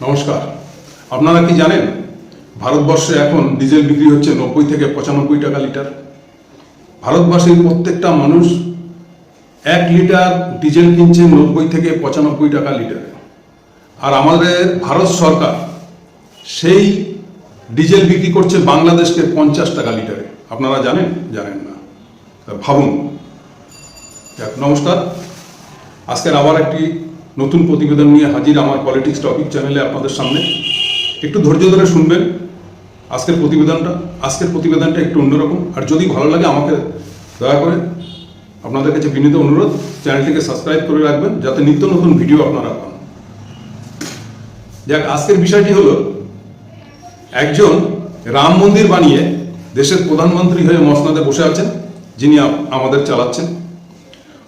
নমস্কার। আপনারা কি জানেন ভারতবর্ষে এখন ডিজেল বিক্রি হচ্ছে 90 থেকে 95 টাকা লিটার। ভারতবর্ষের প্রত্যেকটা মানুষ 1 লিটার ডিজেল কিনছে 90 থেকে 95 টাকা লিটারে। আর আমাদের ভারত সরকার সেই ডিজেল বিক্রি করছে বাংলাদেশকে 50 টাকা লিটারে। আপনারা জানেন? জানেন না। ভাবুন। নমস্কার। আজকের আবার একটি নতুন প্রতিবেদন নিয়ে হাজির আমার পলিটিক্স টপিক চ্যানেলে আপনাদের সামনে। একটু ধৈর্য ধরে শুনবেন আজকের প্রতিবেদনটা একটু অন্যরকম। আর যদি ভালো লাগে আমাকে দয়া করে আপনাদের কাছে বিনীত অনুরোধ, চ্যানেলটিকে সাবস্ক্রাইব করে রাখবেন যাতে নিত্য নতুন ভিডিও আপনারা পান। যাক, আজকের বিষয়টি হলো, একজন রাম মন্দির বানিয়ে দেশের প্রধানমন্ত্রী হয়ে মসনদে বসে আছেন, যিনি আমাদের চালাচ্ছেন।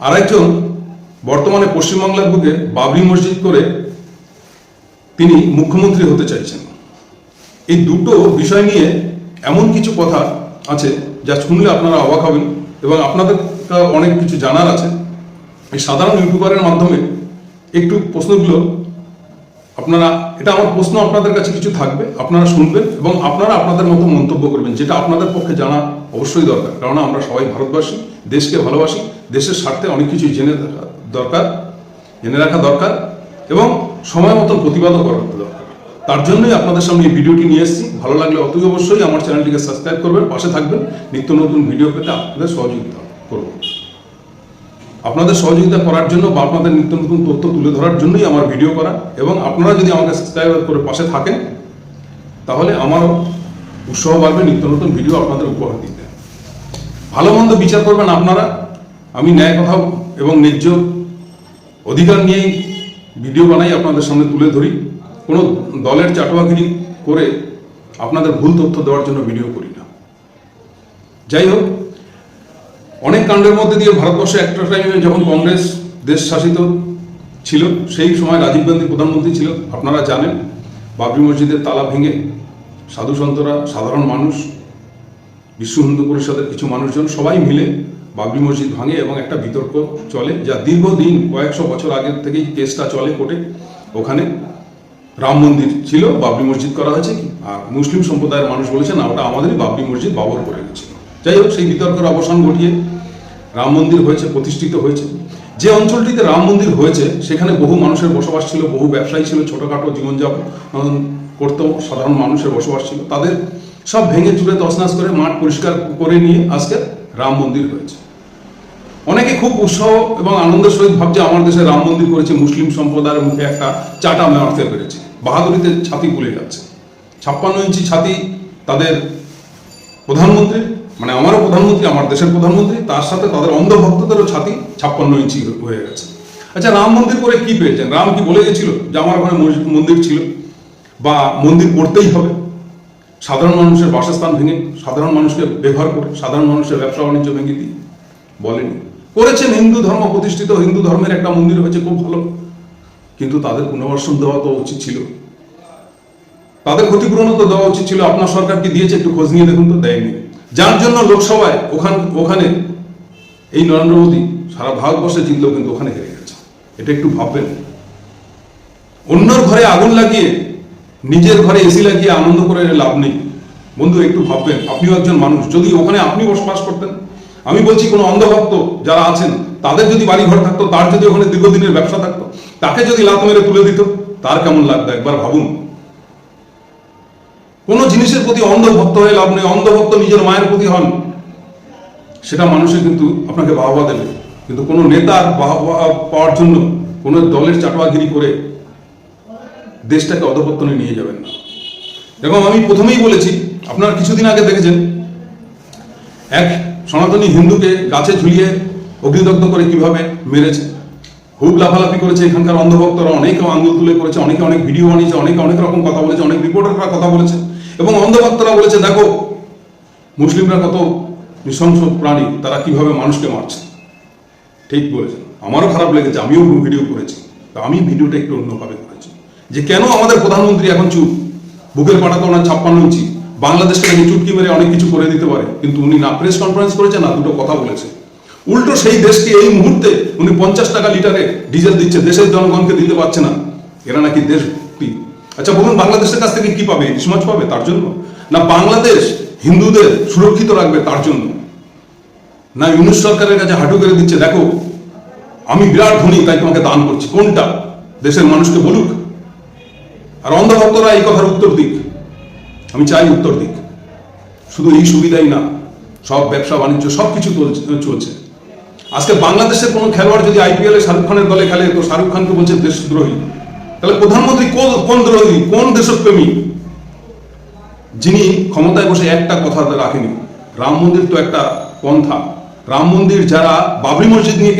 আরেকজন বর্তমানে পশ্চিমবাংলার বুকে বাবরি মসজিদ করে তিনি মুখ্যমন্ত্রী হতে চাইছেন। এই দুটো বিষয় নিয়ে এমন কিছু কথা আছে যা শুনলে আপনারা অবাক হবেন এবং আপনাদের অনেক কিছু জানার আছে। এই সাধারণ ইউটিউবারের মাধ্যমে একটু প্রশ্নগুলো আপনারা, এটা আমার প্রশ্ন, আপনাদের কাছে কিছু থাকবে, আপনারা শুনবেন এবং আপনারা আপনাদের মতো মন্তব্য করবেন, যেটা আপনাদের পক্ষে জানা অবশ্যই দরকার। কারণ আমরা সবাই ভারতবাসী, দেশকে ভালোবাসি, দেশের স্বার্থে অনেক কিছু জেনে রাখা দরকার এবং সময় মতো প্রতিবাদও করা দরকার। তার জন্যই আপনাদের সামনে এই ভিডিওটি নিয়ে এসেছি। ভালো লাগলে অতি অবশ্যই আমার চ্যানেলটিকে সাবস্ক্রাইব করবেন, পাশে থাকবেন, নিত্য নতুন ভিডিও পেতে আপনাদের সহযোগিতা করব। আপনাদের সহযোগিতা করার জন্য বা আপনাদের নিত্য নতুন তথ্য তুলে ধরার জন্যই আমার ভিডিও করা। এবং আপনারা যদি আমাকে সাবস্ক্রাইব করে পাশে থাকেন তাহলে আমারও উৎসাহ বাড়বে নিত্য নতুন ভিডিও আপনাদের উপহার দিতে। ভালো মন্দ বিচার করবেন আপনারা। আমি ন্যায় কথা এবং ন্যায্য অধিকার নিয়েই ভিডিও বানাই, আপনাদের সামনে তুলে ধরি। কোনো দলের চাটুয়াগিরি করে আপনাদের ভুল তথ্য দেওয়ার জন্য ভিডিও করি না। যাই হোক, অনেক কাণ্ডের মধ্যে দিয়ে ভারতবর্ষে একটা টাইমে যখন কংগ্রেস দেশ শাসিত ছিল, সেই সময় রাজীব গান্ধী প্রধানমন্ত্রী ছিল। আপনারা জানেন, বাবরি মসজিদের তালা ভেঙে সাধু সন্তরা, সাধারণ মানুষ, বিশ্ব হিন্দু পরিষদের কিছু মানুষজন সবাই মিলে বাবরি মসজিদ ভাঙে এবং একটা বিতর্ক চলে, যা দীর্ঘদিন কয়েকশো বছর আগের থেকেই কেসটা চলে কোর্টে। ওখানে রাম মন্দির ছিল, বাবরি মসজিদ করা হয়েছে, আর মুসলিম সম্প্রদায়ের মানুষ বলেছে না, ওটা আমাদেরই বাবরি মসজিদ, বাবর করে গেছিল। যাই হোক, সেই বিতর্কের অবসান ঘটিয়ে রাম মন্দির হয়েছে, প্রতিষ্ঠিত হয়েছে। যে অঞ্চলটিতে রাম মন্দির হয়েছে সেখানে বহু মানুষের বসবাস ছিল, বহু ব্যবসায়ী ছিল, ছোটোখাটো জীবনযাপন করতেও সাধারণ মানুষের বসবাস ছিল। তাদের সব ভেঙে চুরে তছনছ করে মাঠ পরিষ্কার করে নিয়ে আজকে রাম মন্দির হয়েছে। অনেকে খুব উৎসাহ এবং আনন্দের সহিত ভাবছে আমার দেশে রাম মন্দির করেছে, মুসলিম সম্প্রদায়ের মুখে একটা চাটা মারতে পেরেছে, বাহাদুরিতে ছাতি খুলে যাচ্ছে। 56 ইঞ্চি ছাতি তাদের প্রধানমন্ত্রী, মানে আমারও প্রধানমন্ত্রী, আমার দেশের প্রধানমন্ত্রী, তার সাথে তাদের অন্ধভক্তদেরও ছাতি 56 ইঞ্চি হয়ে গেছে। আচ্ছা, রাম মন্দির করে কি পেয়েছেন? রাম কি বলে গেছিল যে আমার ওখানে মন্দির ছিল বা মন্দির করতেই হবে? সাধারণ মানুষের বাসস্থান ভেঙে, সাধারণ মানুষকে ব্যবহার করে, সাধারণ মানুষের ব্যবসা বাণিজ্য ভেঙে দিয়ে বলেনি। করেছেন, হিন্দু ধর্ম প্রতিষ্ঠিত, হিন্দু ধর্মের একটা মন্দির হয়েছে, খুব ভালো। কিন্তু তাদের পুনর্বাসন দেওয়া তো উচিত ছিল, তাদের ক্ষতিপূরণও তো দেওয়া উচিত ছিল। আপনার সরকার কি দিয়েছে? একটু খোঁজ নিয়ে দেখুন তো, দেয়নি। যার জন্য লোকসভায় ওখানে এই নরেন্দ্র মোদী সারা ভারতবর্ষে জিতলেও কিন্তু ওখানে হেরে গেছে। এটা একটু ভাববেন। অন্যর ঘরে আগুন লাগিয়ে নিজের ঘরে এসি লাগিয়ে আনন্দ করে লাভ নেই বন্ধু, একটু ভাববেন। আপনিও একজন মানুষ, যদি ওখানে আপনি বসবাস করতেন, আমি বলছি কোনো অন্ধভক্ত যারা আছেন তাদের যদি বাড়ি ঘর থাকতো, তার যদি ওখানে দীর্ঘদিনের ব্যবসা থাকতো, তাকে যদি লাত মেরে তুলে দিত, তার কেমন লাগতো একবার ভাবুন। কোনো জিনিসের প্রতি অন্ধভক্ত হয়ে লাভ নেই। অন্ধভক্ত নিজের মায়ের প্রতি হন, সেটা মানুষের কিন্তু আপনাকে বাহবা দেবে। কিন্তু কোনো নেতার বাহবা পাওয়ার জন্য কোনো দলের চাটুয়াগিরি করে দেশটাকে অধঃপতনে নিয়ে যাবেন না। এবং আমি প্রথমেই বলেছি, আপনারা কিছুদিন আগে দেখেছেন এক সনাতনী হিন্দুকে গাছে ঝুলিয়ে অগ্নিদগ্ধ করে কিভাবে মেরেছে। খুব লাফালাফি করেছে এখানকার অন্ধভক্তরা, অনেকে আঙ্গুল তুলে করেছে, অনেকে অনেক ভিডিও বানিয়েছে, অনেকে অনেক রকম কথা বলেছে, অনেক রিপোর্টাররা কথা বলেছে এবং অন্ধভক্তরা বলেছে দেখো মুসলিমরা কত নৃশংস প্রাণী, তারা কিভাবে মানুষকে মারছে। ঠিক বলেছেন, আমারও খারাপ লেগেছে, আমিও ভিডিও করেছি। তা আমি ভিডিওটা একটু অন্যভাবে করেছি, যে কেন আমাদের প্রধানমন্ত্রী এখন চুপ। বুকের পাটা তো ওনার 56 ইঞ্চি, বাংলাদেশকে নাকি চুটকি মেরে অনেক কিছু করে দিতে পারে, কিন্তু উনি না প্রেস কনফারেন্স করেছে, না দুটো কথা বলেছে। উল্টো সেই দেশকে এই মুহূর্তে উনি 50 টাকা লিটারে ডিজেল দিচ্ছে, দেশের জনগণকে দিতে পারছে না। এরা নাকি দেশভক্তি। আচ্ছা বলুন, বাংলাদেশের কাছ থেকে কি পাবে? ইলিশ মাছ পাবে তার জন্য? না বাংলাদেশ হিন্দুদের সুরক্ষিত রাখবে তার জন্য? না ইউনুস সরকারের কাছে হাঁটু করে দিচ্ছে, দেখো আমি বিরাট ধনী তাই তোমাকে দান করছি? কোনটা? দেশের মানুষকে বলুক, আর অন্ধভক্তরা এই কথার উত্তর দিক। আমি চাই উত্তর দিক। শুধু এই সুবিধাই না, সব ব্যবসা বাণিজ্য সবকিছু চলছে। আজকে বাংলাদেশের কোনো খেলোয়াড় যদি আইপিএল এ শাহরুখ খানের দলে খেলে, তো শাহরুখ খানকে বলছে দেশদ্রোহী। তাহলে প্রধানমন্ত্রী কোন দ্রোহী, কোন দেশপ্রেমী? যিনি ক্ষমতায় বসে একটা কথা রাখেনি। রাম মন্দির তো একটা পন্থা। রাম মন্দির যারা বাবরি মসজিদ নিয়ে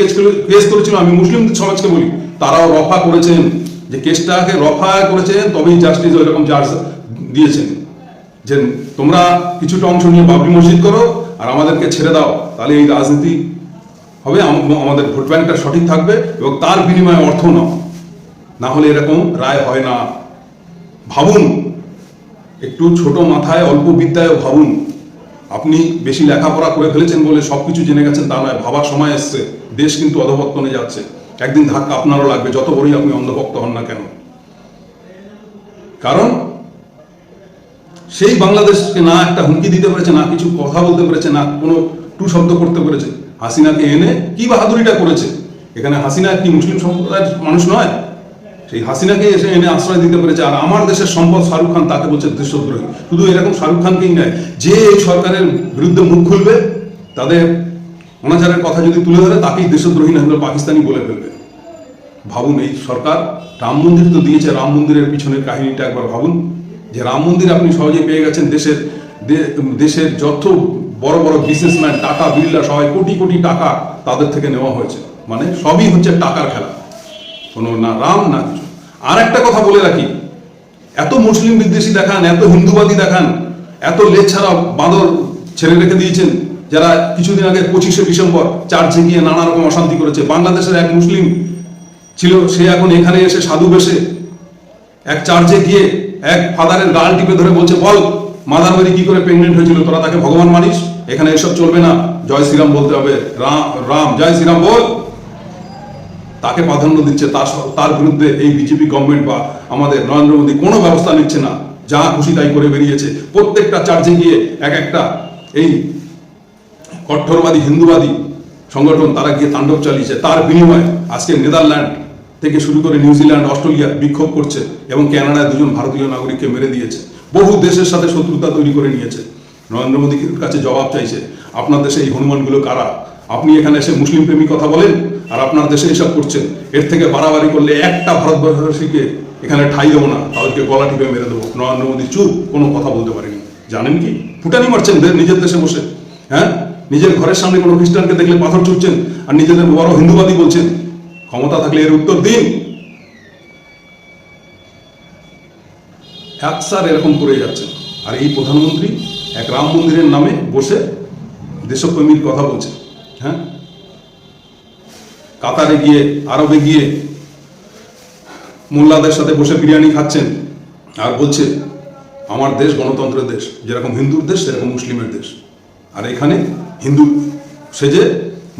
কেস করেছিল, আমি মুসলিম সমাজকে বলি, তারাও রফা করেছেন, যে কেসটাকে রফা করেছেন, তবেই জাস্টিস ওইরকম চার্জ দিয়েছেন যে তোমরা কিছুটা অংশ নিয়ে বাবরি মসজিদ করো আর আমাদেরকে ছেড়ে দাও, তাহলে এই রাজনীতি হবে, আমাদের ভোট ব্যাংকটা সঠিক থাকবে এবং তার বিনিময়ে অর্থ নাও, না হলে এরকম রায় হয় না। ভাবুন, একটু ছোট মাথায় অল্প বিদ্যায়ও ভাবুন। আপনি বেশি লেখাপড়া করে ফেলেছেন বলে সবকিছু জেনে গেছেন তা নয়, ভাবার সময় এসছে। দেশ কিন্তু অধঃপতনে যাচ্ছে, একদিন ধাক্কা আপনারও লাগবে, যত বড়ই আপনি অন্ধভক্ত হন না কেন। কারণ সেই বাংলাদেশকে না একটা হুমকি দিতে পেরেছে, না কিছু কথা বলতে পেরেছে, না কোনো টু শব্দ করতে পেরেছে। হাসিনাকে এনে কি বাহাদুরিটা করেছে? এখানে হাসিনা কি মুসলিম সম্প্রদায়ের মানুষ নয়? সেই হাসিনাকে এসে এনে আশ্রয় দিতে পেরেছে। আর আমার দেশের সম্পদ শাহরুখ খান, তাকে বলছে দেশদ্রোহী। শুধু এরকম শাহরুখ খানকেই নয়, যে এই সরকারের বিরুদ্ধে মুখ খুলবে, তাদের অনাচারের কথা যদি তুলে ধরে, তাকেই দেশদ্রোহী না হলে পাকিস্তানি বলে ফেলবে। ভাবুন, এই সরকার রাম মন্দির তো দিয়েছে, রাম মন্দিরের পিছনের কাহিনীটা একবার ভাবুন। যে রাম মন্দির আপনি সহজে পেয়ে গেছেন, দেশের যত বড় বড় বিজনেসম্যান, টাকা বিড়লা, সবাই কোটি কোটি টাকা তাদের থেকে নেওয়া হয়েছে। মানে সবই হচ্ছে টাকার খেলা, কোনো না রাম না কিছু। আর একটা কথা বলে রাখি, এত মুসলিম বিদ্বেষী দেখান, এত হিন্দুবাদী দেখান, এত লেজ ছাড়া বাঁদর ছেড়ে রেখে দিয়েছেন, যারা কিছুদিন আগে 25শে ডিসেম্বর চার্চে গিয়ে নানা রকম অশান্তি করেছে। বাংলাদেশের এক মুসলিম ছিল, সে এখন এখানে এসে সাধু বেশে এক চার্চে গিয়ে এক ফাদারের গাল টিপে ধরে বলছে, বল মাদার মেরি কি করে প্রেগনেন্ট হয়েছিল, তোরা তাকে ভগবান মানিস? এখানে এসব চলবে না, জয় শ্রীরাম বলতে হবে, রাম জয় শ্রীরাম বল। তাকে প্রাধান্য দিচ্ছে, তার বিরুদ্ধে এই বিজেপি গভর্নমেন্ট বা আমাদের নরেন্দ্র মোদী কোনো ব্যবস্থা নিচ্ছে না, যা খুশি তাই করে বেরিয়েছে। প্রত্যেকটা চার্চে গিয়ে এক একটা এই কট্টরবাদী হিন্দুবাদী সংগঠন তারা গিয়ে তাণ্ডব চালিয়েছে। তার বিনিময়ে আজকে নেদারল্যান্ড থেকে শুরু করে নিউজিল্যান্ড, অস্ট্রেলিয়া বিক্ষোভ করছে এবং কানাডায় 2জন ভারতীয় নাগরিককে মেরে দিয়েছে। বহু দেশের সাথে শত্রুতা তৈরি করে নিয়েছে। নরেন্দ্র মোদীর কাছে জবাব চাইছে, আপনার দেশে এই হনুমানগুলো কারা? আপনি এখানে এসে মুসলিম প্রেমী কথা বলেন আর আপনার দেশে এসব করছেন। এর থেকে বাড়াবাড়ি করলে একটা ভারতবর্ষীকে এখানে ঠাই দেবো না, তাদেরকে গলা টিপে মেরে দেবো। নরেন্দ্র মোদী চুপ, কোনো কথা বলতে পারেনি। জানেন কি ফুটানি মারছেন নিজের দেশে বসে? হ্যাঁ, নিজের ঘরের সামনে কোনো খ্রিস্টানকে দেখলে পাথর ছুটছেন আর নিজেদের বড় হিন্দুবাদী বলছেন। ক্ষমতা থাকলে এর উত্তর দিন। একসার এরকম করে যাচ্ছেন। আর এই প্রধানমন্ত্রী এক রাম মন্দিরের নামে বসে দেশপ্রেমীর কথা বলছে। হ্যাঁ, কাতারে গিয়ে, আরবে গিয়ে মোল্লাদের সাথে বসে বিরিয়ানি খাচ্ছেন আর বলছে আমার দেশ গণতন্ত্রের দেশ, যেরকম হিন্দুর দেশ সেরকম মুসলিমের দেশ। আর এখানে হিন্দু সেজে,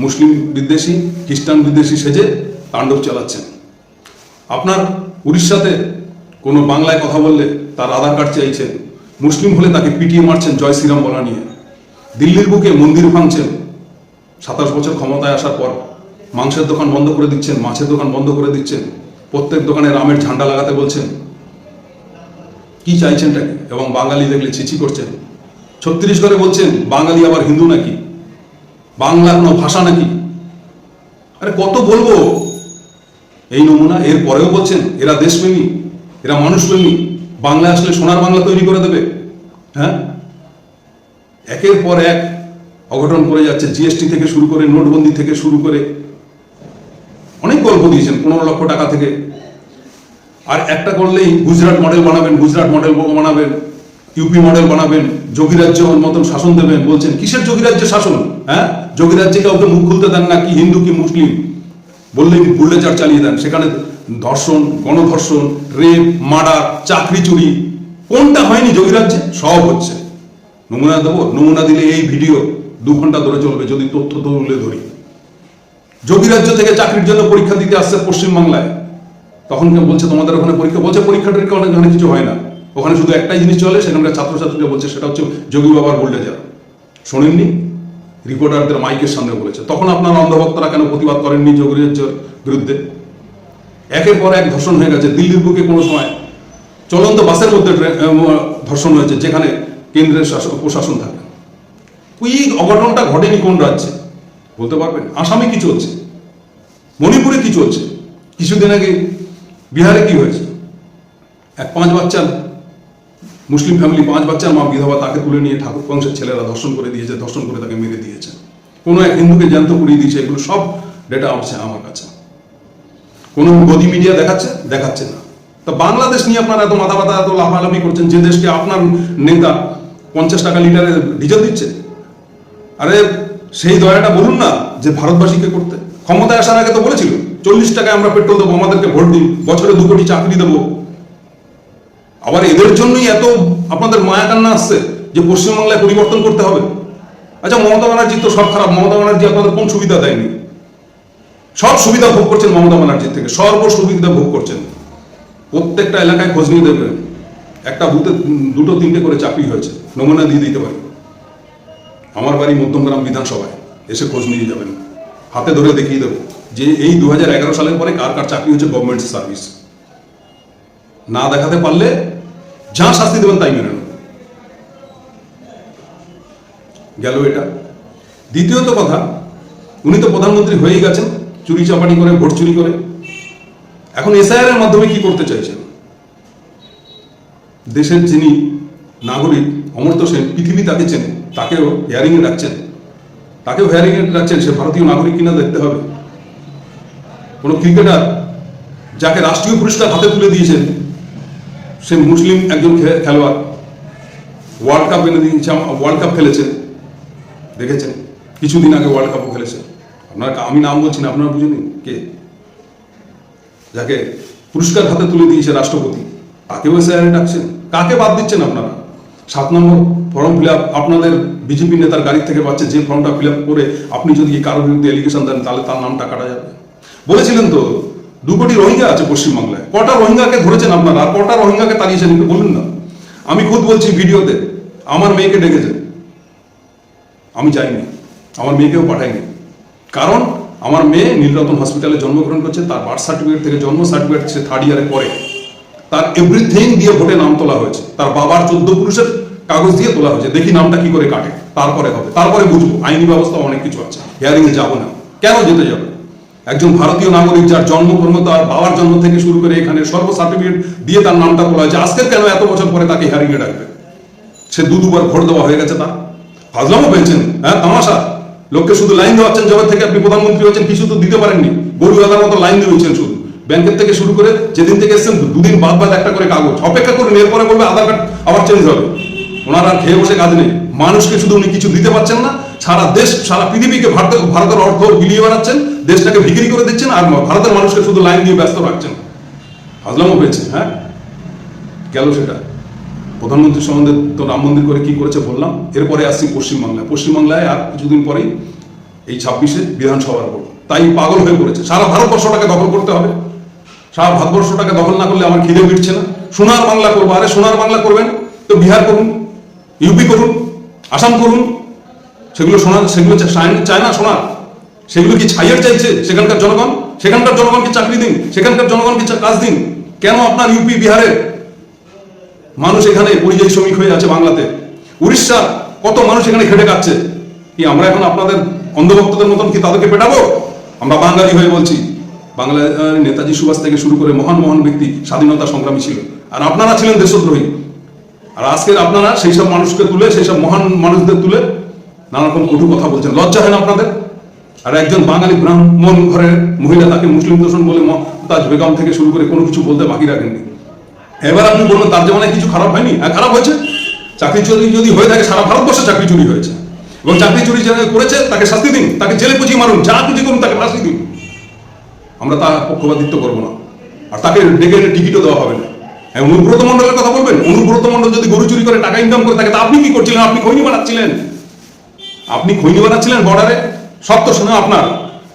মুসলিম বিদ্বেষী, খ্রিস্টান বিদ্বেষী সেজে তাণ্ডব চালাচ্ছেন। আপনার উড়িষ্যাতে কোনো বাংলায় কথা বললে তার আধার কার্ড চাইছেন, মুসলিম হলে তাকে পিটিয়ে মারছেন জয় শ্রীরাম বলা নিয়ে। দিল্লির বুকে মন্দির ভাঙছেন। 27 বছর ক্ষমতায় আসার পর মাংসের দোকান বন্ধ করে দিচ্ছেন, মাছের দোকান বন্ধ করে দিচ্ছেন, প্রত্যেক দোকানে রামের ঝান্ডা লাগাতে বলছেন। কি চাইছেন টাকে? এবং বাঙালি দেখলে চিচি করছেন। ছত্তিশগড়ে বলছেন বাঙালি আবার হিন্দু নাকি, বাংলা কোনো ভাষা নাকি? আরে কত বলবো এই নমুনা। এর পরেও বলছেন এরা দেশপ্রেমী, এরা মানুষপ্রেমী, বাংলা আসলে সোনার বাংলা তৈরি করে দেবে। হ্যাঁ, একের পর এক অঘটন করে যাচ্ছে। জিএসটি থেকে শুরু করে, নোটবন্দি থেকে শুরু করে অনেক গল্প দিয়েছেন, 15 লক্ষ টাকা থেকে। আর একটা করলেই গুজরাট মডেল বানাবেন, গুজরাট মডেল বানাবেন, ইউপি মডেল বানাবেন, যোগীরাজ্যের মতন শাসন দেবেন। বলছেন কিসের যোগীরাজ্যের শাসন? হ্যাঁ, যোগীরাজ্যে কাউকে মুখ খুলতে দেন না, কি হিন্দু কি মুসলিম বললেই বুল্ডেচার চালিয়ে দেন। সেখানে ধর্ষণ, গণধর্ষণ, রেপ, মার্ডার, চাকরি চুরি, কোনটা হয়নি যোগীরাজ্যে? সব হচ্ছে। নমুনা দেবো, নমুনা দিলে এই ভিডিও 2 ঘন্টা ধরে চলবে যদি তথ্য তুলে ধরি। যোগীরাজ্য থেকে চাকরির জন্য পরীক্ষা দিতে আসছে পশ্চিমবাংলায়, তখন কেউ বলছে তোমাদের ওখানে পরীক্ষা, বলছে পরীক্ষা টরীক্ষা ওখানে কিছু হয় না, ওখানে শুধু একটাই জিনিস চলে, সেখানকার ছাত্রছাত্রীরা বলছে সেটা হচ্ছে যোগী বাবার বুলডোজার। শোনেননি? রিপোর্টারদের মাইকের সামনে বলেছে। তখন আপনার অন্ধভক্তরা কেন প্রতিবাদ করেননি যোগীর বিরুদ্ধে? একের পর এক ধর্ষণ হয়ে গেছে। দিল্লির বুকে কোনো সময় চলন্ত বাসের মধ্যে ধর্ষণ হয়েছে, যেখানে কেন্দ্রের প্রশাসন থাকে। ওই অঘটনটা ঘটেনি কোন রাজ্যে বলতে পারবেন? আসামে কি চলছে, মণিপুরে কি চলছে, কিছুদিন আগে বিহারে কি হয়েছে? এক 5 বাচ্চার মুসলিম ফ্যামিলি, 5 বাচ্চার মা বিধবা, তাকে তুলে নিয়ে ঠাকুর বংশের ছেলেরা ধর্ষণ করে দিয়েছে, ধর্ষণ করে তাকে মেরে দিয়েছে। কোনো এক হিন্দুকে জ্যান্ত পুড়িয়ে দিয়েছে। এগুলো সব ডেটা আসছে আমার কাছে। কোনো গদি মিডিয়া দেখাচ্ছে না। তা বাংলাদেশ নিয়ে আপনারা এত মাথা ব্যথা, এত লাফালাফি করছেন, যে দেশকে আপনার নেতা 50 টাকা লিটারে ডিজেল দিচ্ছে। আরে সেই দয়াটা বলুন না যে ভারতবাসীকে করতে। ক্ষমতায় আসার আগে তো বলেছিল 40 টাকায় আমরা পেট্রোল দেবো, আমাদেরকে ভোট দিন, বছরে 2 কোটি চাকরি দেবো। আবার এদের জন্যই এত আপনাদের মায়া কান্না আসছে যে পশ্চিমবাংলায় পরিবর্তন করতে হবে। আচ্ছা, মমতা ব্যানার্জি তো সব খারাপ। মমতা ব্যানার্জি আপনাদের কোন সুবিধা দেয়নি? সব সুবিধা ভোগ করছেন মমতা ব্যানার্জির থেকে, সর্ব সুবিধা ভোগ করছেন। প্রত্যেকটা এলাকায় খোঁজ নিয়ে দেবেন, একটা বুথে 2-3টে করে চাকরি হয়েছে, নমুনা দিয়ে দিতে পারি। আমার বাড়ি মধ্যমগ্রাম বিধানসভায়, এসে খোঁজ নিয়ে যাবেন, হাতে ধরে দেখিয়ে দেবো যে এই 2011 সালের পরে কার কার চাকরি হচ্ছে গভর্নমেন্ট সার্ভিস। না দেখাতে পারলে যা শাস্তি দেবেন তাই মেনে নেব। গেল এটা। দ্বিতীয়ত কথা, উনি তো প্রধানমন্ত্রী হয়েই গেছেন চুরি চাপাটি করে, ভোট চুরি করে। এখন এসআইআর এর মাধ্যমে কি করতে চাইছেন? দেশের যিনি নাগরিক অমর্ত্য সেন, পৃথিবী তাকে চেনে, তাকেও হিয়ারিংয়ে ডাকছেন, সে ভারতীয় নাগরিক কিনা দেখতে হবে। কোনো ক্রিকেটার যাকে রাষ্ট্রীয় পুরস্কার হাতে তুলে দিয়েছেন, সে মুসলিম একজন খেলোয়াড়, ওয়ার্ল্ড কাপ এনে দিয়েছে, ওয়ার্ল্ড কাপ খেলেছেন, দেখেছেন কিছুদিন আগে ওয়ার্ল্ড কাপও খেলেছে। আপনারা, আমি নাম বলছি না, আপনারা বুঝেনি কে, যাকে পুরস্কার হাতে তুলে দিয়েছে রাষ্ট্রপতি, তাকেও এসআইআর ডাকছেন। কাকে বাদ দিচ্ছেন আপনারা? 7 নম্বর ফর্ম ফিল আপ আপনাদের বিজেপি নেতার গাড়ি থেকে পাচ্ছে, যে ফর্মটা ফিল আপ করে আপনি যদি কারোর বিরুদ্ধে এলিগেশন দেন তাহলে তার নামটা কাটা যাবে। বলেছিলেন তো 2 কোটি রোহিঙ্গা আছে পশ্চিমবাংলায়। কটা রোহিঙ্গাকে ধরেছেন আপনারা, আর কটা রোহিঙ্গাকে তাড়িয়েছেন একটু বলুন না। আমি খুদ বলছি ভিডিওতে, আমার মেয়েকে ডেকেছেন, আমি যাইনি, আমার মেয়েকেও পাঠাইনি। কারণ আমার মেয়ে নীলরতন হসপিটালে জন্মগ্রহণ করছে, তার বার্থ সার্টিফিকেট থেকে জন্ম সার্টিফিকেট সে 3rd ইয়ারে পড়ে, তার এভরিথিং দিয়ে ভোটে নাম তোলা হয়েছে, তার বাবার 14 পুরুষের কাগজ দিয়ে তোলা হয়েছে। দেখি নামটা কি করে কাটে, তারপরে হবে, তারপরে বুঝবো। আইনি ব্যবস্থা অনেক কিছু আছে, হিয়ারিংয়ে যাবো না। কেন যেতে যাবে? একজন ভারতীয় নাগরিক যার জন্মকর্ম, তার বাবার জন্ম থেকে শুরু করে এখানে সর্ব সার্টিফিকেট দিয়ে তার নামটা তোলা হয়েছে, আজকের কেন এত বছর পরে তাকে হিয়ারিংয়ে ডাকবে? সে 2বার ভোট দেওয়া হয়ে গেছে, তার ফাজলামও পেয়েছেন। হ্যাঁ, তামাশা। লোককে শুধু লাইন দেওয়াচ্ছেন, যবে থেকে আপনি প্রধানমন্ত্রী হয়েছেন কিছু তো দিতে পারেননি। গরু গাদার মতো লাইন দিয়েছেন শুধু, ব্যাংকের থেকে শুরু করে যেদিন থেকে এসেছেন 2 দিন বাদ একটা করে কাগজ। অপেক্ষা করুন, এরপরে বলবে আধার কার্ড আবার চেঞ্জ হবে। ওনারা খেয়ে বসে কাজ নেই। মানুষকে শুধু উনি কিছু দিতে পারছেন না, সারা দেশ সারা পৃথিবীকে ভারতের অর্থ বিলিয়ে বেড়াচ্ছেন, দেশটাকে বিক্রি করে দিচ্ছেন, আর ভারতের মানুষকে শুধু লাইন দিয়ে ব্যস্ত রাখছেন। ফাজলামও পেয়েছেন। হ্যাঁ, গেল সেটা। প্রধানমন্ত্রী সম্বন্ধে তো রাম মন্দির করে কি করেছে বললাম। এরপরে আসছি পশ্চিমবাংলায় আর কিছুদিন পরেই এই 26-এ বিধানসভার ভোট। তাই পাগল হয়ে পড়েছে, সারা ভারতবর্ষটাকে দখল করতে হবে। সারা ভারতবর্ষটাকে দখল না করলে আমার খিদে মিটছে না। সোনার বাংলা করবো। আরে সোনার বাংলা করবেন তো বিহার করুন, ইউপি করুন, আসাম করুন। সেগুলো চায় না সোনার। সেগুলো কি ছাইয়ের চাইছে সেখানকার জনগণ? সেখানকার জনগণকে চাকরি দিন, সেখানকার জনগণকে কাজ দিন। কেন আপনার ইউপি বিহারের মানুষ এখানে পরিযায়ী শ্রমিক হয়ে আছে? বাংলাতে উড়িষ্যা কত মানুষ এখানে খেটে খাচ্ছে। কি আমরা এখন আপনাদের অন্ধভক্তদের মতন কি তাদেরকে পেটাবো? আমরা বাঙালি হয়ে বলছি। বাংলার নেতাজি সুভাষ থেকে শুরু করে মহান মহান ব্যক্তি স্বাধীনতা সংগ্রামী ছিল, আর আপনারা ছিলেন দেশদ্রোহী। আর আজকে আপনারা সেই সব মানুষকে তুলে, সেই সব মহান মানুষদের তুলে নানা রকম কটু কথা বলছেন। লজ্জা হয় না আপনাদের? আর একজন বাঙালি ব্রাহ্মণ ঘরের মহিলা, তাকে মুসলিম দোষণ বলে মমতাজ বেগম থেকে শুরু করে কোনো কিছু বলতে বাকি রাখেননি। এবার আপনি বলবেন তার জীবনে কিছু খারাপ হয়নি? হ্যাঁ, খারাপ হয়েছে। চাকরি চুরি যদি হয়ে থাকে, সারা ভারতবর্ষে চাকরি চুরি হয়েছে, এবং চাকরি চুরি করেছে তাকে শাস্তি দিন, তাকে জেলে পুজিয়ে মারুন, যা কিছু করুন, তাকে ফাঁসি দিন। আমরা তার পক্ষপাতিত্ব করবো না, আর তাকে ডেকে এনে টিকিটও দেওয়া হবে না। অনুব্রত মণ্ডলের কথা বলবেন? অনুব্রত মণ্ডল যদি গরু চুরি করে টাকা ইনকাম করে থাকে, তা আপনি কি করছিলেন? আপনি খৈনি বানাচ্ছিলেন বর্ডারে। সব তো শোনা আপনার।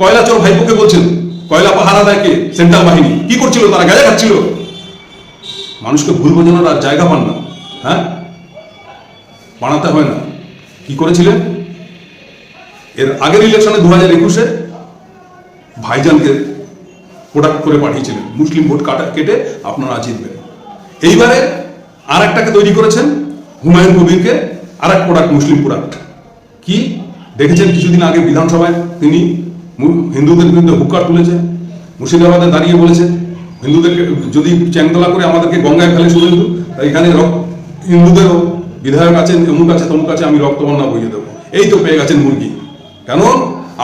কয়লা চোর ভাইপোকে বলছেন কয়লা পাহারা দেয় কে? সেন্ট্রাল বাহিনী। কি করছিল তারা? গাঁজা খাচ্ছিল। মানুষকে ভুল বোঝানোর আর জায়গা পান না, হ্যাঁ, বানাতে হয় না। কি করেছিলেন? এর আগের ইলেকশনে 2021-এ ভাইজানকে প্রোডাক্ট করে পাঠিয়েছিলেন, মুসলিম ভোট কেটে আপনারা জিতবেন। এইবারে আর একটাকে তৈরি করেছেন, হুমায়ুন কবিরকে, আর এক প্রোডাক্ট, মুসলিম প্রোডাক্ট। কি দেখেছেন কিছুদিন আগে বিধানসভায় তিনি হিন্দুদের বিরুদ্ধে হুক্কার তুলেছে, মুর্শিদাবাদে দাঁড়িয়ে বলেছে হিন্দুদেরকে যদি চ্যাংদোলা করে আমাদেরকে গঙ্গায় ফেলে শুভেন্দু, এখানে হিন্দুদেরও বিধায়ক আছেন, অমুক আছে তমুক আছে, আমি রক্তবর্ণা বইয়ে দেবো। এই তো পেয়ে গেছেন মুরগি। কেন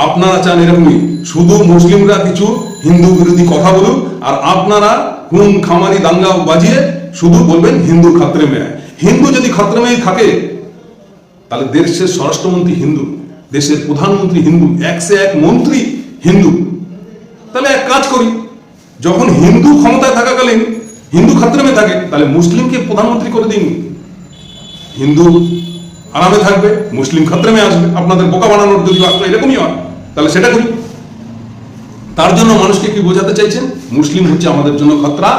আপনারা চান এরকমই, শুধু মুসলিমরা কিছু হিন্দু বিরোধী কথা বলুন, আর আপনারা খুন খামারি দাঙ্গা বাজিয়ে শুধু বলবেন হিন্দু খাত্রে মেয়ে। হিন্দু যদি খাত্রে মেয়ে থাকে, তাহলে দেশের স্বরাষ্ট্রমন্ত্রী হিন্দু, দেশের প্রধানমন্ত্রী হিন্দু, 101 মন্ত্রী হিন্দু। তাহলে এক কাজ করি, যখন হিন্দু ক্ষমতায় থাকাকালীন হিন্দু খাত্রে মেয়ে থাকে, তাহলে মুসলিমকে প্রধানমন্ত্রী করে দিন। হিন্দু আরামে থাকবে, মুসলিম খাত্রে মেয়ে আসবে। আপনাদের বোকা বানানোর যদি বাস্তব এরকমই হয়, তাহলে সেটা করি। তার জন্য মানুষকে কি বোঝাতে চাইছেন? মুসলিম হচ্ছে আমাদের জন্য খতরা।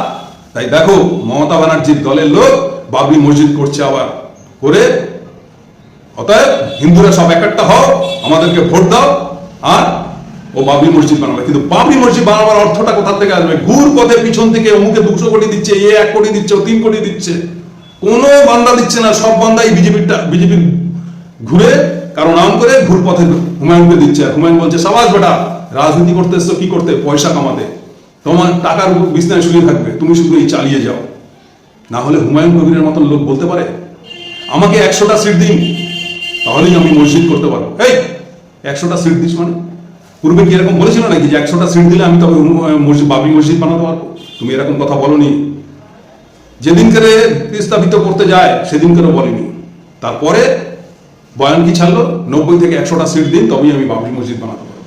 তাই দেখো, মমতা ব্যানার্জির দলের লোক বাবরি মসজিদ করছে আবার করে। অতএব হিন্দুরা সব একটা হও, আমাদেরকে ভোট দাও, আর ও বাবরি মসজিদ বানাবে। কিন্তু বাবরি মসজিদ বানাবার অর্থটা কোথা থেকে আসবে? ঘুর পথে পিছন থেকে অমুকে 200 কোটি দিচ্ছে, 1 কোটি দিচ্ছে, 3 কোটি দিচ্ছে। কোনো বান্দা দিচ্ছে না, সব বান্দাই বিজেপির ঘুরে কারো নাম করে ঘুর পথে হুমায়ুনকে দিচ্ছে। আর হুমায়ুন বলছে, সাবাস বেটা, রাজনীতি করতে এসছো কি করতে? পয়সা কামাতে। তোমার টাকার উপর বিছনায় শুয়ে থাকবে, তুমি শুধু এই চালিয়ে যাও। না হলে হুমায়ুন কবিরের মতন লোক বলতে পারে আমাকে 100টা সিট দিন, তাহলেই আমি মসজিদ করতে পারবো। এই 100টা সিট দিস মানে? পূর্বে কি এরকম বলেছিল নাকি যে 100টা সিট দিলে আমি তবে বাবরি মসজিদ বানাতে পারবো? তুমি এরকম কথা বলনি। যেদিন করে স্থাপিত করতে যায় সেদিন করে বলিনি। তারপরে বয়ান কি ছাড়লো? 90 থেকে 100টা সিট দিন, তবেই আমি বাবরি মসজিদ বানাতে পারবো।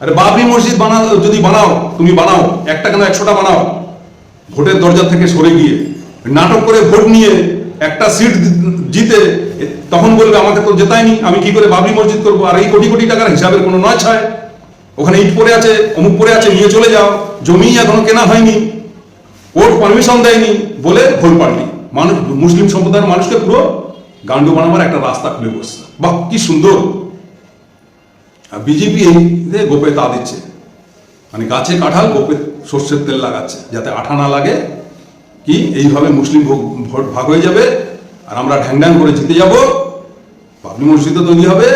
আরে বাবরি মসজিদ যদি বানাও, তুমি বানাও, একটা কেন 100টা বানাও। ভোটের দরজা থেকে সরে গিয়ে নাটক করে ভোট নিয়ে একটা সিট জিতে তখন বলবে আমাকে তো জেতায়নি, আমি কি করে বাবরি মসজিদ করবো? আর এই কোটি কোটি টাকার হিসাবের কোনো নয় ছয়। ওখানে ইট পড়ে আছে, অমুক পড়ে আছে, নিয়ে চলে যাও। জমি এখনো কেনা হয়নি, কোর্ট পারমিশন দেয়নি বলে ভোট পাল্টি। মানুষ, মুসলিম সম্প্রদায়ের মানুষকে পুরো গান্ডু বানাবার একটা রাস্তা খুলে বসছে। বাহ, কি সুন্দর। বিজেপি এই গোপে তা দিচ্ছে, মানে গাছে কাঁঠাল গোপে সর্ষের তেল লাগাচ্ছে, যাতে আঠা না লাগে। কি এইভাবে মুসলিম ভোট ভাগ হয়ে যাবে, আর আমরা ঢ্যাং ঢ্যাং করে জিতে যাব। বাবরি মসজিদও তৈরি হবে,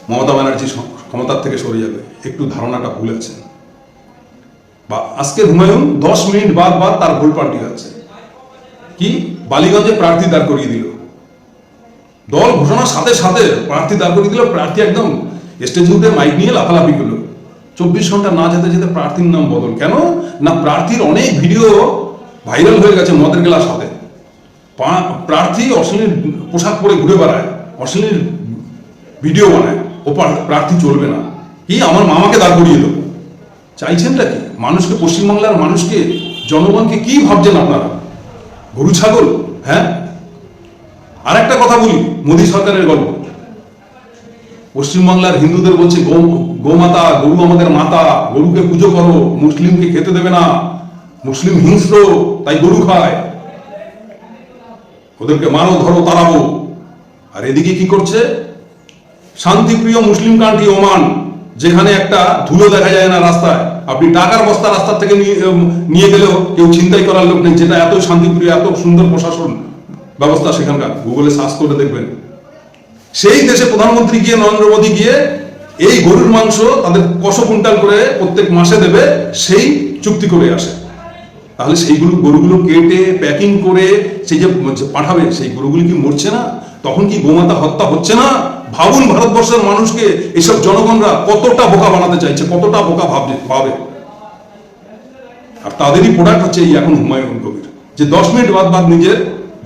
মমতা ব্যানার্জি ক্ষমতার থেকে সরে যাবে। একটু ধারণাটা ভুল আছে। বা আজকে হুমায়ুন 10 মিনিট বাদ তার ভোট পাল্টি যাচ্ছে। কি বালিগঞ্জে প্রার্থী দাঁড় করিয়ে দিল, দল ঘোষণার সাথে সাথে প্রার্থী দাঁড় করিয়ে দিল। প্রার্থী একদম স্টেজে উঠে মাইক নিয়ে লাফালাফি করলো। 24 ঘন্টা না যেতে যেতে প্রার্থীর নাম বদল। কেন না, প্রার্থীর অনেক ভিডিও ভাইরাল হয়ে গেছে মদের গেলার সাথে। প্রার্থী অশ্লীল পোশাক পরে ঘুরে বেড়ায়, অশ্লীল ভিডিও বানায়। ও প্রার্থী চলবে না। কি আমার মামাকে দাঁড় করিয়ে দেবো চাইছেনটা কি? মানুষকে, পশ্চিমবাংলার মানুষকে, জনগণকে কি ভাবছেন আপনারা? গরু ছাগল? হ্যাঁ। আর একটা কথা বলি, মোদী সরকারের গল্প। পশ্চিমবাংলার হিন্দুদের বলছে গোমাতা, গরু আমাদের মাতা, গরুকে পুজো করো, মুসলিমকে খেতে দেবে না, মুসলিম হিংস্র তাই গরু খায়, ওদেরকে মারো ধরো তাড়াবো। আর এদিকে কি করছে? শান্তিপ্রিয় মুসলিম কান্ট্রি ওমান, যেখানে একটা ধুলো দেখা যায় না রাস্তায়, আপনি টাকার বস্তা রাস্তা থেকে নিয়ে গেলেও কেউ ছিনতাই করার লোক নেই, যেটা এত শান্তিপ্রিয়, এত সুন্দর প্রশাসন ব্যবস্থা সেখানকার। গুগলে সার্চ করে দেখবেন। সেই দেশে প্রধানমন্ত্রী গিয়ে, নরেন্দ্র মোদী গিয়ে এই গরুর মাংস তাদের কশো কুইন্টাল করে প্রত্যেক মাসে দেবে, সেই চুক্তি করে আসে। তাহলে সেইগুলো গরুগুলো কেটে প্যাকিং করে সেই যে পাঠাবে, সেই গরুগুলি কি মরছে না? তখন কি গোমাতা হত্যা হচ্ছে না? ভাবুন ভারতবর্ষের মানুষকে এসব জনগণরা কতটা বোকা বানাতে চাইছে, কতটা বোকা ভাবে। আর তাদেরই প্রোডাক্ট হচ্ছে এই এখন হুমায়ুন কবির, যে 10 মিনিট বাদ নিজের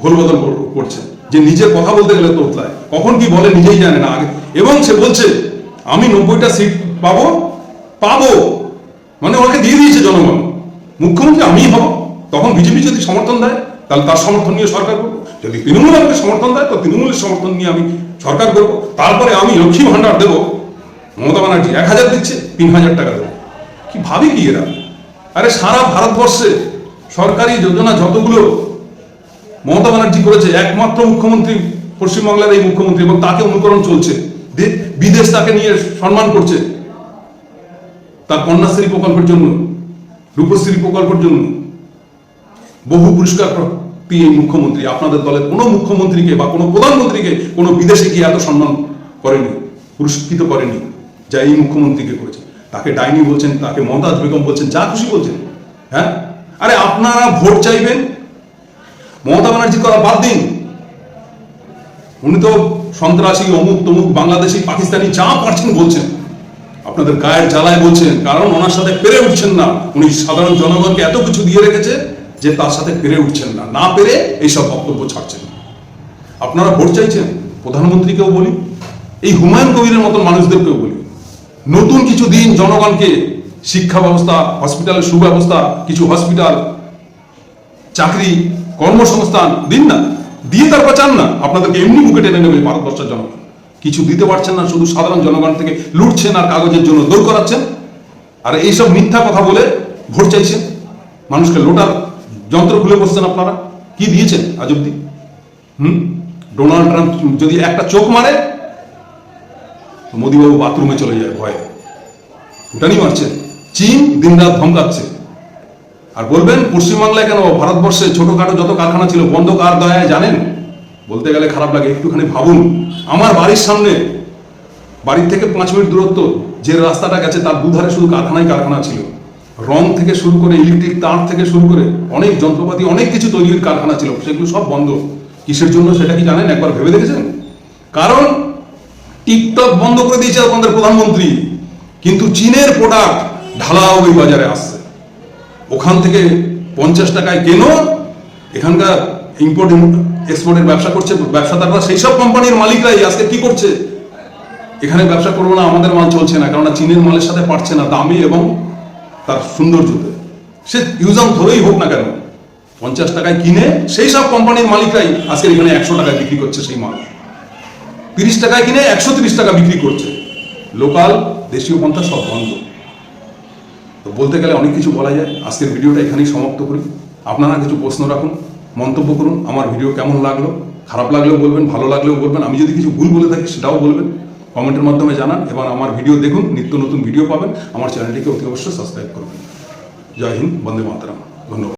ভুল বদল করছে, যে নিজের কথা বলতে গেলে তোতলায়, কখন কি বলে নিজেই জানে না আগে। এবং সে বলছে আমি 90টা সিট পাবো, মানে ওকে দিয়ে দিয়েছে জনগণ, মুখ্যমন্ত্রী আমি হব। তখন বিজেপি যদি সমর্থন দেয়, তাহলে তার সমর্থন নিয়ে সরকার করবো। যদি তৃণমূল আমাকে সমর্থন দেয়, তো তৃণমূলের সমর্থন নিয়ে আমি সরকার করবো। তারপরে আমি লক্ষ্মী ভান্ডার দেবো। মমতা ব্যানার্জি 1000 দিচ্ছে, 3000 টাকা দেবো। কি ভাবি কি এরা? আরে সারা ভারতবর্ষে সরকারি যোজনা যতগুলো মমতা ব্যানার্জি করেছে, একমাত্র মুখ্যমন্ত্রী পশ্চিমবাংলার এই মুখ্যমন্ত্রী, এবং তাকে অনুকরণ চলছে। বিদেশ তাকে নিয়ে সম্মান করছে তার কন্যাশ্রী প্রকল্পের জন্য, রূপশ্রী প্রকল্পের জন্য। বহু পুরস্কার প্রাপ্তি এই মুখ্যমন্ত্রী। আপনাদের দলের কোনো মুখ্যমন্ত্রীকে বা কোনো প্রধানমন্ত্রীকে কোনো বিদেশে গিয়ে এত সম্মান করেনি, পুরস্কৃত করেনি যা এই মুখ্যমন্ত্রীকে করেছে। তাকে ডাইনি বলছেন, তাকে মমতাজ বেগম বলছেন, যা খুশি বলছেন। হ্যাঁ, আরে আপনারা ভোট চাইবেন, মমতা ব্যানার্জি করা বাদ দিন। উনি তো সন্ত্রাসী, অমুক তমুক, বাংলাদেশি, পাকিস্তানি যা পারছেন বলছেন, আপনাদের গায়ের জ্বালায় বলছেন, কারণ ওনার সাথে পেরে উঠছেন না। উনি সাধারণ জনগণকে এত কিছু দিয়ে রেখেছে যে তার সাথে পেরে উঠছেন না, না পেরে এইসব বক্তব্য ছাড়ছেন। আপনারা ভোট চাইছেন, প্রধানমন্ত্রীকেও বলি, এই হুমায়ুন কবিরের মতন মানুষদেরকেও বলি, নতুন কিছু দিন জনগণকে, শিক্ষা ব্যবস্থা, হসপিটালের সুব্যবস্থা, কিছু হসপিটাল, চাকরি, কর্মসংস্থান দিন না। দিয়ে তারপর চান না আপনাদেরকে এমনি বুকে টেনে নেবে ভারতবর্ষের জনগণ। কিছু দিতে পারছেন না, শুধু সাধারণ জনগণ থেকে লুটছেন আর কাগজের জন্য দৌড় করাচ্ছেন। আর এইসব মিথ্যা কথা বলে ভোট চাইছেন, মানুষকে লোটার যন্ত্র খুলে বসছেন। আপনারা কি দিয়েছেন আজ অব্দি? ডোনাল্ড ট্রাম্প যদি একটা চোখ মারে তো মোদীবাবু বাথরুমে চলে যায় ভয়ে, ফুটানি মারছেন। চীন দিনরাত ধমকাচ্ছে। আর বলবেন পশ্চিমবাংলায় কেন, ভারতবর্ষে ছোটখাটো যত কারখানা ছিল বন্ধ কার দয়ায় জানেন? বলতে গেলে খারাপ লাগে, একটুখানি ভাবুন। আমার বাড়ির সামনে, বাড়ির থেকে 5 মিনিট দূরত্ব যে রাস্তাটা গেছে, তার দুধারে শুধু কারখানা ছিল। রং থেকে শুরু করে, ইলেকট্রিক তার থেকে শুরু করে অনেক যন্ত্রপাতি, অনেক কিছু তৈরির কারখানা ছিল, সেগুলো সব বন্ধ। কিসের জন্য সেটা কি জানেন? একবার ভেবে দেখেছেন? কারণ টিকটক বন্ধ করে দিয়েছে আমাদের প্রধানমন্ত্রী। কিন্তু চীনের প্রোডাক্ট ঢালাও ওই বাজারে আসছে, ওখান থেকে 50 টাকায় কেন, এখানকার ইম্পোর্ট এক্সপোর্টের ব্যবসা করছে ব্যবসাদাররা। সেই সব কোম্পানির মালিকরাই আজকে কি করছে, এখানে ব্যবসা করবো না, আমাদের মাল চলছে না, কেননা চীনের মালের সাথে পারছে না দামি এবং তার সৌন্দর্যতে। সে ইউজাম ধরেই হোক না কেন, 50 টাকায় কিনে সেই সব কোম্পানির মালিকরাই আজকে এখানে 100 টাকায় বিক্রি করছে। সেই মাল 30 টাকায় কিনে 130 টাকা বিক্রি করছে। লোকাল দেশীয় পন্থা সব বন্ধ। তো বলতে গেলে অনেক কিছু বলা যায়। আজকের ভিডিওটা এখানেই সমাপ্ত করি। আপনারা কিছু প্রশ্ন রাখুন, মন্তব্য করুন। আমার ভিডিও কেমন লাগলো, খারাপ লাগলেও বলবেন, ভালো লাগলেও বলবেন। আমি যদি কিছু ভুল বলে থাকি সেটাও বলবেন, কমেন্টের মাধ্যমে জানান। এবং আমার ভিডিও দেখুন, নিত্য নতুন ভিডিও পাবেন। আমার চ্যানেলটিকে অতি অবশ্যই সাবস্ক্রাইব করবেন। জয় হিন্দ, বন্দে মাতরম। ধন্যবাদ।